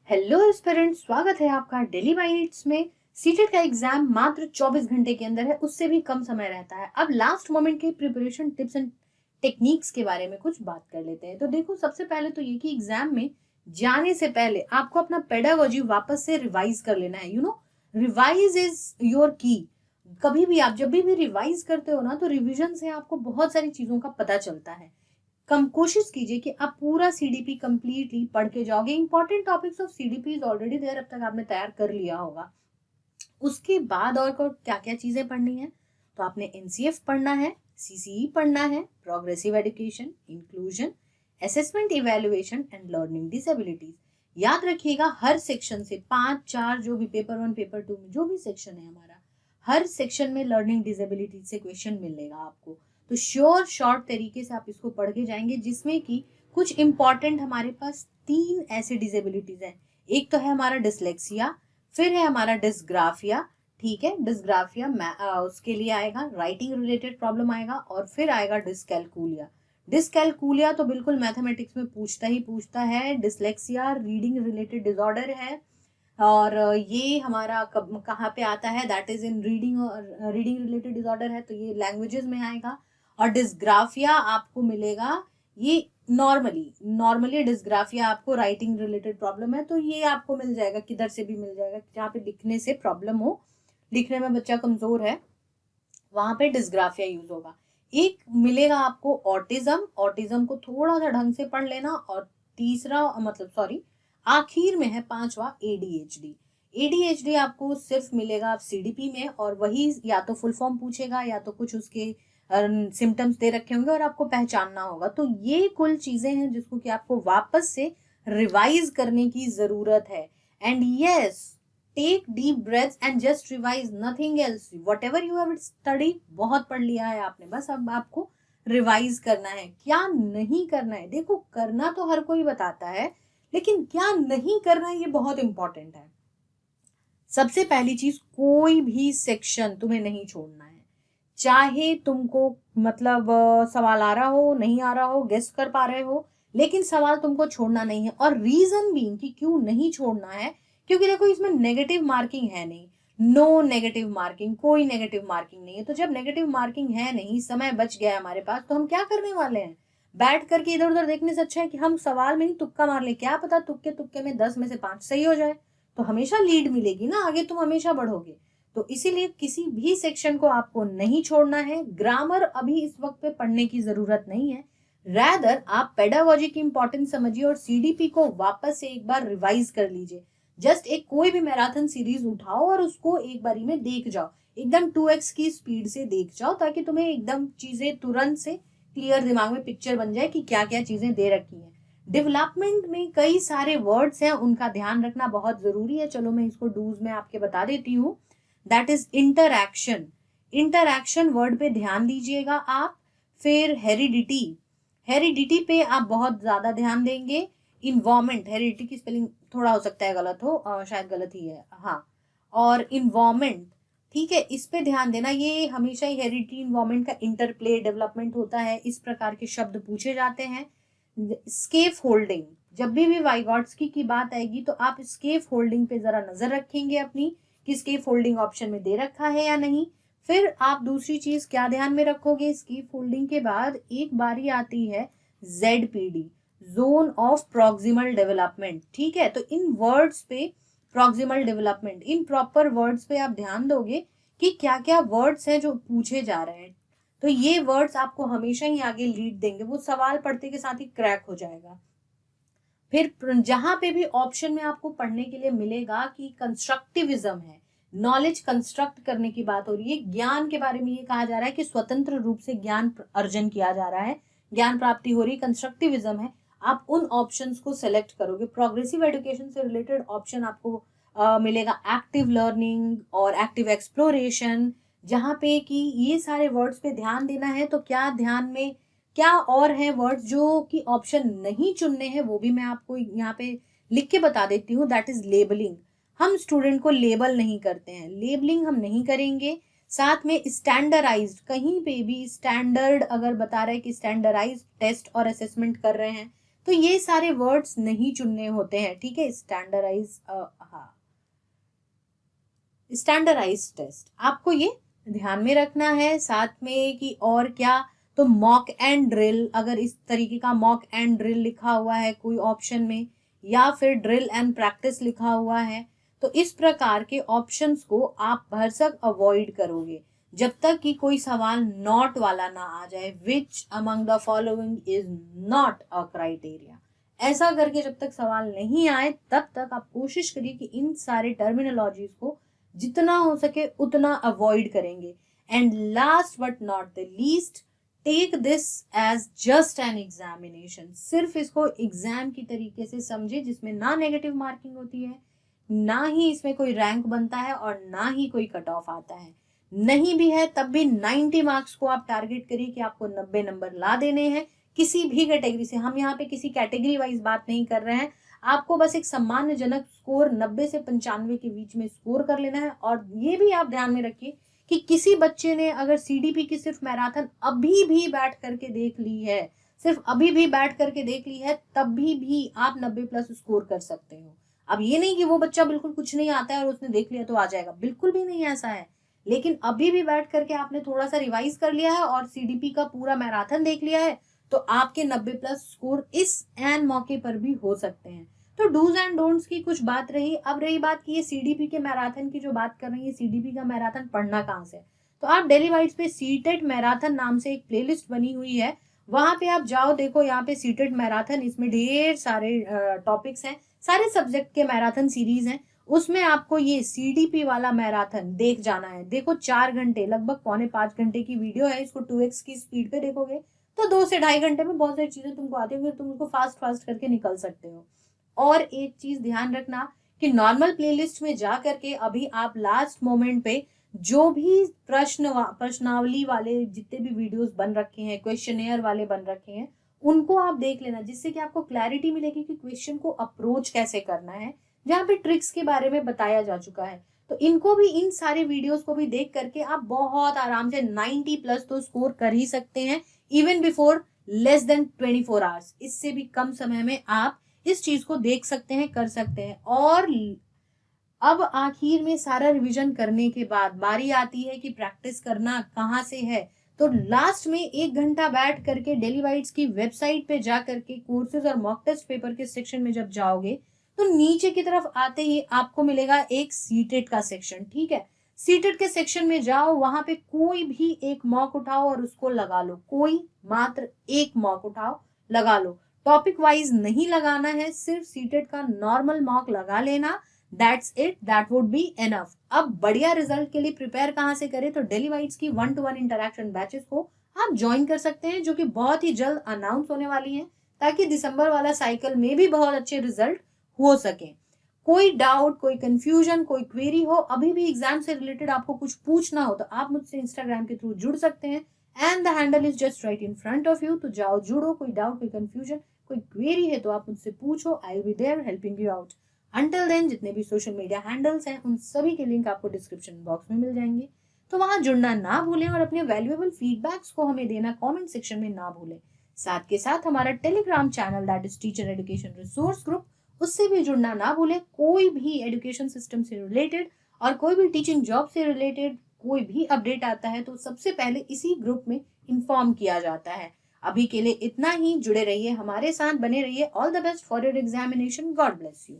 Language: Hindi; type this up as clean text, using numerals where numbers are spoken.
हेलो एस्पिरेंट्स, स्वागत है आपका डेली बाइट्स में। सीटेट का एग्जाम मात्र 24 घंटे के अंदर है, उससे भी कम समय रहता है। अब लास्ट मोमेंट के प्रिपरेशन टिप्स एंड टेक्निक्स के बारे में कुछ बात कर लेते हैं। तो देखो, सबसे पहले तो ये कि एग्जाम में जाने से पहले आपको अपना पेडागोजी वापस से रिवाइज कर लेना है। रिवाइज इज योर की। कभी भी आप जब भी रिवाइज करते हो ना, तो रिविजन से आपको बहुत सारी चीजों का पता चलता है। कम कोशिश कीजिए कि आप पूरा सीडीपी कंप्लीटली पढ़ के जाओगे। Important topics of CDP is already there, अब तक आपने तैयार कर लिया होगा। उसके बाद और क्या क्या चीजें पढ़नी है, तो आपने एनसीएफ पढ़ना है, सीसीई पढ़ना है, progressive education, inclusion, assessment evaluation and learning disabilities. याद रखिएगा, हर सेक्शन से 5-4 जो भी पेपर 1 पेपर 2 में जो भी सेक्शन है हमारा, हर सेक्शन में लर्निंग डिसेबिलिटीज से क्वेश्चन मिलेगा आपको। तो श्योर शॉर्ट तरीके से आप इसको पढ़ के जाएंगे, जिसमें कि कुछ इंपॉर्टेंट हमारे पास 3 ऐसे डिसेबिलिटीज हैं। एक तो है हमारा डिसलेक्सिया, फिर है हमारा डिस्ग्राफिया। ठीक है, डिस्ग्राफिया उसके लिए आएगा, राइटिंग रिलेटेड प्रॉब्लम आएगा, और फिर आएगा डिस्कैलकुलिया। डिस्कैलकुलिया तो बिल्कुल मैथमेटिक्स में पूछता ही पूछता है। डिसलेक्सिया रीडिंग रिलेटेड डिसऑर्डर है, और ये हमारा कहाँ पे आता है, that is in reading. Reading related disorder है तो ये लैंग्वेजेस में आएगा। और डिस्ग्राफिया आपको मिलेगा, ये नॉर्मली डिस्ग्राफिया आपको राइटिंग रिलेटेड प्रॉब्लम है, तो ये आपको मिल जाएगा, किधर से भी मिल जाएगा जहाँ पे लिखने से प्रॉब्लम हो, लिखने में बच्चा कमजोर है, वहां पे डिस्ग्राफिया यूज होगा। एक मिलेगा आपको ऑटिज्म, ऑटिज्म को थोड़ा सा ढंग से पढ़ लेना। और तीसरा मतलब सॉरी आखिर में है 5वां एडीएचडी। एडीएचडी आपको सिर्फ मिलेगा सीडीपी में, और वही या तो फुल फॉर्म पूछेगा या तो कुछ उसके सिम्टम्स दे रखे होंगे और आपको पहचानना होगा। तो ये कुल चीजें हैं जिसको कि आपको वापस से रिवाइज करने की जरूरत है। And yes, take deep breaths and just revise, nothing else. Whatever you have study, बहुत पढ़ लिया है आपने, बस अब आपको रिवाइज करना है। क्या नहीं करना है, देखो करना तो हर कोई बताता है, लेकिन क्या नहीं करना है ये बहुत इंपॉर्टेंट है। सबसे पहली चीज, कोई भी सेक्शन तुम्हें नहीं छोड़ना है। चाहे तुमको मतलब सवाल आ रहा हो, नहीं आ रहा हो, गेस कर पा रहे हो, लेकिन सवाल तुमको छोड़ना नहीं है। और रीजन भी कि क्यों नहीं छोड़ना है, क्योंकि देखो इसमें नेगेटिव मार्किंग है नहीं। नो नेगेटिव मार्किंग, कोई नेगेटिव मार्किंग नहीं है। तो जब नेगेटिव मार्किंग है नहीं, समय बच गया है हमारे पास, तो हम क्या करने वाले हैं? बैठ करके इधर उधर देखने से अच्छा है कि हम सवाल में ही तुक्का मार ले। क्या पता तुक्के तुक्के में 10 में से 5 सही हो जाए, तो हमेशा लीड मिलेगी ना, आगे तुम हमेशा बढ़ोगे। तो इसीलिए किसी भी सेक्शन को आपको नहीं छोड़ना है। ग्रामर अभी इस वक्त पे पढ़ने की जरूरत नहीं है। रैदर आप पेडागोजी की इंपॉर्टेंस समझिए और सीडीपी को वापस से एक बार रिवाइज कर लीजिए। जस्ट एक कोई भी मैराथन सीरीज उठाओ और उसको एक बारी में देख जाओ, एकदम 2x की स्पीड से देख जाओ, ताकि तुम्हें एकदम चीजें तुरंत से क्लियर दिमाग में पिक्चर बन जाए कि क्या क्या चीजें दे रखी हैं। डेवलपमेंट में कई सारे वर्ड्स हैं, उनका ध्यान रखना बहुत जरूरी है। चलो मैं इसको डूज में आपके बता देती हूँ। That is interaction. Interaction word पे ध्यान दीजिएगा आप। फिर हेरिडिटी, हेरिडिटी पे आप बहुत ज्यादा ध्यान देंगे। इन्वायरमेंट, हेरिडिटी की स्पेलिंग थोड़ा हो सकता है गलत हो, शायद गलत ही है, हाँ। और इन्वायरमेंट, ठीक है, इस पे ध्यान देना। ये हमेशा ही हेरिडिटी इन्वायरमेंट का इंटरप्ले डेवलपमेंट होता है, इस प्रकार के शब्द पूछे जाते हैं। स्केफ होल्डिंग, जब भी वाइगॉट्स्की की बात आएगी तो आप स्केफ होल्डिंग पे जरा नजर रखेंगे अपनी, कि स्केफ होल्डिंग ऑप्शन में दे रखा है या नहीं। फिर आप दूसरी चीज क्या ध्यान में रखोगे, स्केफ होल्डिंग के बाद एक बारी आती है ZPD, zone of proximal development. ठीक है, तो इन वर्ड्स पे proximal development, in proper words पे आप ध्यान दोगे कि क्या क्या वर्ड्स हैं जो पूछे जा रहे हैं। तो ये वर्ड्स आपको हमेशा ही आगे लीड देंगे, वो सवाल पढ़ते के साथ ही क्रैक हो जाएगा। फिर जहां पे भी ऑप्शन में आपको पढ़ने के लिए मिलेगा कि कंस्ट्रक्टिविज्म है, नॉलेज कंस्ट्रक्ट करने की बात हो रही है, ज्ञान के बारे में ये कहा जा रहा है कि स्वतंत्र रूप से ज्ञान अर्जन किया जा रहा है, ज्ञान प्राप्ति हो रही, कंस्ट्रक्टिविज्म है, आप उन ऑप्शंस को सेलेक्ट करोगे। प्रोग्रेसिव एजुकेशन से रिलेटेड ऑप्शन आपको मिलेगा एक्टिव लर्निंग और एक्टिव एक्सप्लोरेशन, जहां पे कि ये सारे वर्ड्स पे ध्यान देना है। तो क्या ध्यान में क्या और है वर्ड्स जो कि ऑप्शन नहीं चुनने हैं, वो भी मैं आपको यहाँ पे लिख के बता देती हूँ। That is labelling. हम स्टूडेंट को लेबल नहीं करते हैं, लेबलिंग हम नहीं करेंगे। साथ में स्टैंडर्डाइज्ड, कहीं पे भी स्टैंडर्ड अगर बता रहे हैं कि स्टैंडर्डाइज्ड टेस्ट और असेसमेंट कर रहे हैं, तो ये सारे वर्ड्स नहीं चुनने होते हैं, ठीक है। स्टैंडर्डाइज टेस्ट आपको ये ध्यान में रखना है। साथ में कि और क्या, तो मॉक एंड ड्रिल, अगर इस तरीके का मॉक एंड ड्रिल लिखा हुआ है कोई ऑप्शन में, या फिर ड्रिल एंड प्रैक्टिस लिखा हुआ है, तो इस प्रकार के ऑप्शंस को आप भरसक अवॉइड करोगे जब तक कि कोई सवाल नॉट वाला ना आ जाए, which among the following is not a criteria. ऐसा करके जब तक सवाल नहीं आए तब तक आप कोशिश करिए कि इन सारे टर्मिनोलॉजीज को जितना हो सके उतना अवॉइड करेंगे। And last but not the least, take this as just an examination. सिर्फ इसको एग्जाम की तरीके से समझे, जिसमें ना नेगेटिव मार्किंग होती है, ना ही इसमें कोई रैंक बनता है, और ना ही कोई कट ऑफ आता है। नहीं भी है तब भी 90 मार्क्स को आप टारगेट करिए कि आपको 90 नंबर ला देने हैं किसी भी कैटेगरी से। हम यहाँ पे किसी कैटेगरी वाइज बात नहीं कर रहे हैं, आपको बस एक सम्मानजनक स्कोर 90 से 95 के बीच में स्कोर कर लेना है। और ये भी आप ध्यान में रखिए कि किसी बच्चे ने अगर सीडीपी की सिर्फ मैराथन अभी भी बैठ करके देख ली है, सिर्फ अभी भी बैठ करके देख ली है, तब भी आप 90 प्लस स्कोर कर सकते हो। अब ये नहीं कि वो बच्चा बिल्कुल कुछ नहीं आता है और उसने देख लिया तो आ जाएगा, बिल्कुल भी नहीं ऐसा है। लेकिन अभी भी बैठ करके आपने थोड़ा सा रिवाइज कर लिया है और सीडीपी का पूरा मैराथन देख लिया है, तो आपके 90 प्लस स्कोर इस एन मौके पर भी हो सकते हैं। तो डूज एंड डोंट्स की कुछ बात रही। अब रही बात कि ये सीडीपी के मैराथन की जो बात कर रही है, सीडीपी का मैराथन पढ़ना कहाँ से, तो आप डेली वाइट्स पे सीटेट मैराथन नाम से एक प्लेलिस्ट बनी हुई है, वहां पे आप जाओ, देखो यहाँ पे सीटेट मैराथन, इसमें ढेर सारे टॉपिक्स हैं, सारे सब्जेक्ट के मैराथन सीरीज हैं। उसमें आपको ये सीडीपी वाला मैराथन देख जाना है। देखो 4 घंटे, लगभग 4.25 घंटे की वीडियो है। इसको 2x की स्पीड पे देखोगे तो 2 से 2.5 घंटे में बहुत सारी चीजें तुमको आती है, तुम उसको फास्ट फास्ट करके निकल सकते हो। और एक चीज ध्यान रखना कि नॉर्मल प्लेलिस्ट में जा करके अभी आप लास्ट मोमेंट पे जो भी प्रश्नावली वाले जितने भी वीडियोस बन रखे हैं, क्वेश्चनेयर वाले बन रखे हैं, उनको आप देख लेना, जिससे कि आपको क्लैरिटी मिलेगी कि क्वेश्चन को अप्रोच कैसे करना है, जहाँ पे ट्रिक्स के बारे में बताया जा चुका है। तो इनको भी, इन सारे वीडियोस को भी देख करके आप बहुत आराम से 90 प्लस तो स्कोर कर ही सकते हैं, even before less than 24 hours. इससे भी कम समय में आप इस चीज को देख सकते हैं, कर सकते हैं। और अब आखिर में सारा रिवीजन करने के बाद बारी आती है कि प्रैक्टिस करना कहाँ से है। तो लास्ट में 1 घंटा बैठ करके डेली वाइट्स की वेबसाइट पे जा करके कोर्सेज और मॉक टेस्ट पेपर के सेक्शन में जब जाओगे, तो नीचे की तरफ आते ही आपको मिलेगा एक सीटेट का सेक्शन, ठीक है। सीटेट के सेक्शन में जाओ, वहां पे कोई भी एक मॉक उठाओ और उसको लगा लो। कोई मात्र एक मॉक उठाओ, लगा लो। टॉपिक वाइज नहीं लगाना है, सिर्फ सीटेट का नॉर्मल मॉक लगा लेना। That's it, that would be enough. अब बढ़िया रिजल्ट के लिए प्रिपेयर कहाँ से करें, तो डेली वाइट्स की 1-to-1 इंटरेक्शन बैचेस को आप ज्वाइन कर सकते हैं, जो कि बहुत ही जल्द अनाउंस होने वाली हैं, ताकि दिसंबर वाला साइकिल में भी बहुत अच्छे रिजल्ट हो सके। कोई डाउट, कोई कंफ्यूजन, कोई क्वेरी हो, अभी भी एग्जाम से रिलेटेड आपको कुछ पूछना हो, तो आप मुझसे इंस्टाग्राम के थ्रू जुड़ सकते हैं, and the handle is just right in front of you. तो जाओ, जुड़ो। कोई डाउट, कोई कंफ्यूजन, कोई क्वेरी है तो आप मुझसे पूछो, I will be there helping you out. Until then, जितने भी सोशल मीडिया हैंडल्स हैं उन सभी के लिंक आपको डिस्क्रिप्शन बॉक्स में मिल जाएंगे, तो वहां जुड़ना ना भूलें, और अपने वैल्यूएबल फीडबैक्स को हमें देना कमेंट सेक्शन में ना भूलें। साथ के साथ हमारा Telegram channel, that is teacher education resource group, उससे भी जुड़ना ना भूलें। कोई भी एजुकेशन सिस्टम से रिलेटेड और कोई भी टीचिंग जॉब से रिलेटेड कोई भी अपडेट आता है तो सबसे पहले इसी ग्रुप में इन्फॉर्म किया जाता है। अभी के लिए इतना ही। जुड़े रहिए हमारे साथ, बने रहिए। All the best for your examination. God bless you.